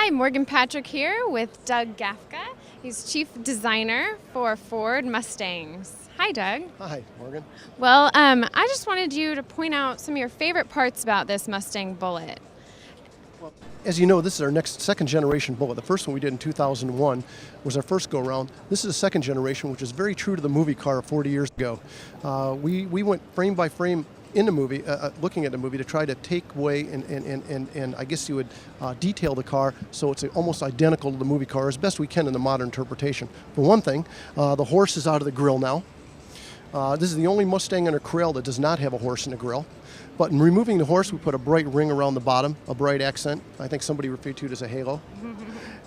Hi, Morgan Patrick here with Doug Gafka. He's Chief Designer for Ford Mustangs. Hi, Doug. Hi, Morgan. Well, I just wanted you to point out some of your favorite parts about this Mustang Bullitt. Well, as you know, this is our second generation Bullitt. The first one we did in 2001 was our first go-around. This is the second generation, which is very true to the movie car 40 years ago. We went frame by frame in the movie, looking at the movie, to try to take away and I guess you would detail the car so it's almost identical to the movie car as best we can in the modern interpretation. For one thing, the horse is out of the grill now. This is the only Mustang under Corral that does not have a horse in the grill. But in removing the horse, we put a bright ring around the bottom, a bright accent. I think somebody referred to it as a halo.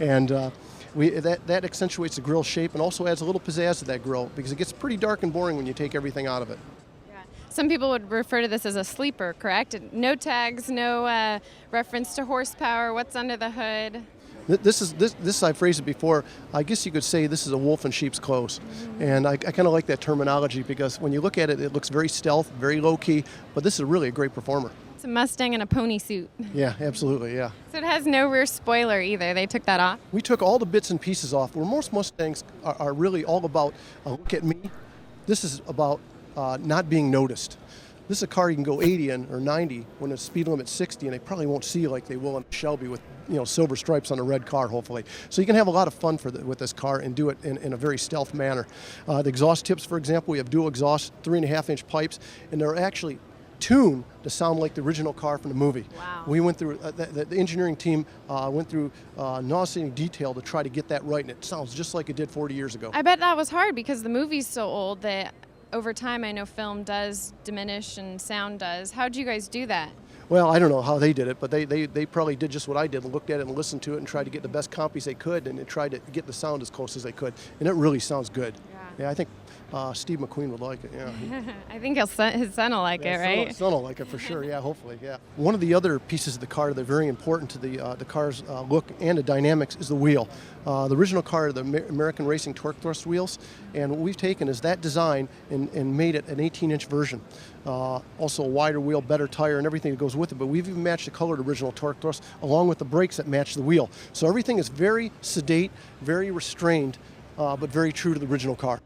And that accentuates the grill shape and also adds a little pizzazz to that grill because it gets pretty dark and boring when you take everything out of it. Some people would refer to this as a sleeper, correct? No tags, no reference to horsepower, what's under the hood. This I phrased it before. I guess you could say this is a wolf in sheep's clothes. And I kind of like that terminology because when you look at it, it looks very stealth, very low-key, but this is really a great performer. It's a Mustang in a pony suit. Yeah, absolutely, yeah. So it has no rear spoiler either. They took that off? We took all the bits and pieces off. Where most Mustangs are really all about, look at me, this is about not being noticed. This is a car you can go 80 in or 90 when the speed limit's 60, and they probably won't see you like they will in a Shelby with silver stripes on a red car, hopefully. So you can have a lot of fun with this car and do it in a very stealth manner. The exhaust tips, for example, we have dual exhaust, 3.5-inch pipes, and they're actually tuned to sound like the original car from the movie. Wow. We went through, the engineering team went through nauseating detail to try to get that right, and it sounds just like it did 40 years ago. I bet that was hard because the movie's so old that over time I know film does diminish and sound does. How'd you guys do that? Well, I don't know how they did it, but they probably did just what I did, looked at it and listened to it and tried to get the best copies they could and tried to get the sound as close as they could. And it really sounds good. Yeah, I think Steve McQueen would like it, yeah. I think his son will like it, right? His son will like it for sure, yeah, hopefully, yeah. One of the other pieces of the car that are very important to the car's look and the dynamics is the wheel. The original car are the American Racing torque thrust wheels, and what we've taken is that design and made it an 18-inch version. Also a wider wheel, better tire, and everything that goes with it, but we've even matched the colored original torque thrust along with the brakes that match the wheel. So everything is very sedate, very restrained, but very true to the original car.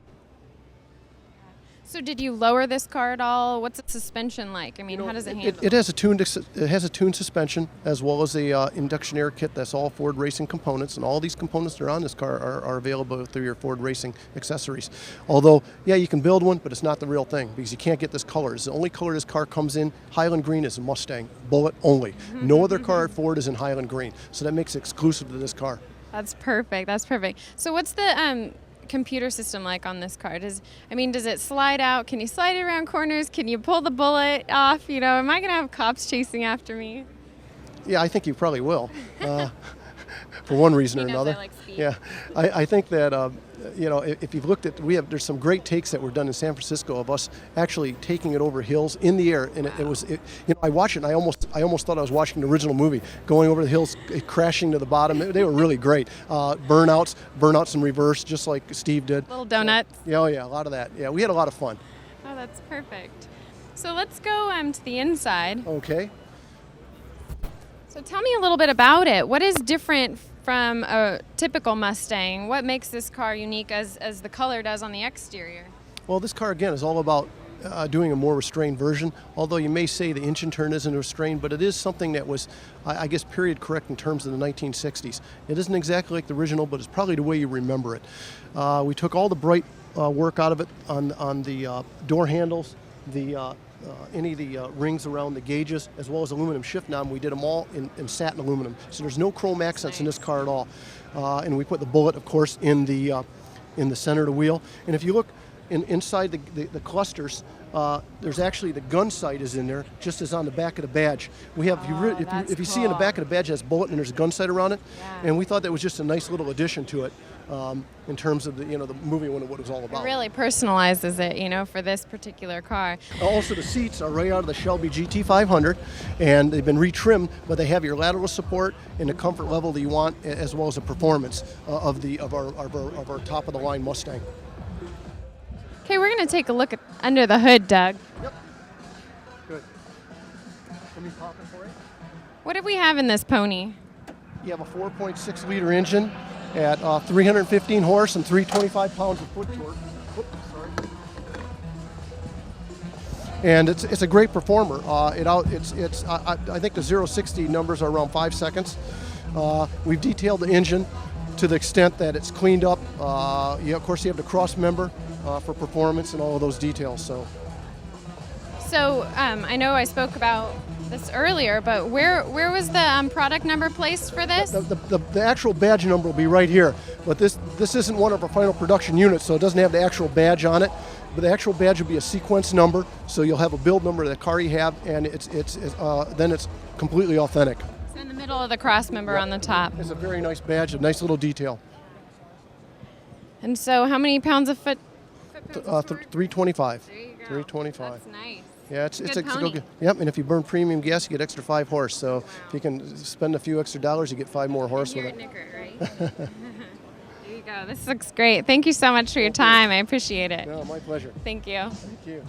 So did you lower this car at all? What's the suspension like? I mean, how does it handle? It has a tuned suspension as well as a induction air kit. That's all Ford Racing components, and all these components that are on this car are available through your Ford Racing accessories. Although, yeah, you can build one, but it's not the real thing because you can't get this color. It's the only color this car comes in. Highland green is a Mustang Bullitt only. No other car at Ford is in Highland green, so that makes it exclusive to this car. That's perfect. That's perfect. So what's the computer system like on this car? Does it slide out? Can you slide it around corners? Can you pull the Bullitt off? Am I going to have cops chasing after me? Yeah, I think you probably will, for one reason or another. I like speed. Yeah, I think that if you've looked at, there's some great takes that were done in San Francisco of us actually taking it over hills in the air, and I watched it and I almost thought I was watching the original movie, going over the hills, crashing to the bottom. They were really great. Burnouts in reverse, just like Steve did. Little donuts. Yeah, a lot of that. Yeah, we had a lot of fun. Oh, that's perfect. So let's go to the inside. Okay. So tell me a little bit about it. What is different from a typical Mustang? What makes this car unique as the color does on the exterior? Well, this car, again, is all about doing a more restrained version, although you may say the engine turn isn't restrained, but it is something that was, I guess, period correct in terms of the 1960s. It isn't exactly like the original, but it's probably the way you remember it. We took all the bright work out of it on the door handles, any of the rings around the gauges, as well as aluminum shift knob. We did them all in satin aluminum. So there's no chrome accents in this car at all. And we put the Bullitt, of course, in the center of the wheel. And if you look inside the clusters, there's actually the gun sight is in there, just as on the back of the badge. We have, if you see in the back of the badge, it has Bullitt and there's a gun sight around it. Yeah. And we thought that was just a nice little addition to it. In terms of the movie when what it was all about. It really personalizes it, for this particular car. Also, the seats are right out of the Shelby GT 500, and they've been retrimmed, but they have your lateral support and the comfort level that you want, as well as the performance of our top of the line Mustang. Okay, we're going to take a look under the hood, Doug. Yep. Good. Let me pop it for you. What do we have in this pony? you have a 4.6 liter engine at 315 horse and 325 pounds of foot torque. And it's a great performer. I think the 0-60 numbers are around 5 seconds. We've detailed the engine to the extent that it's cleaned up. Of course, you have the cross member for performance and all of those details. So I know I spoke about this earlier, but where was the product number placed for this? The actual badge number will be right here, but this isn't one of our final production units, so it doesn't have the actual badge on it. But the actual badge will be a sequence number, so you'll have a build number of the car you have, and then it's completely authentic. It's in the middle of the cross member on the top. It's a very nice badge, a nice little detail. And so, how many pounds of foot? 325. There you go. 325. That's nice. Yeah, it's a pony. good. Yep, and if you burn premium gas, you get extra 5 horse. So if you can spend a few extra dollars, you get 5 more horse You're with a it. knicker, right? There you go. This looks great. Thank you so much for your time. I appreciate it. No, my pleasure. Thank you. Thank you.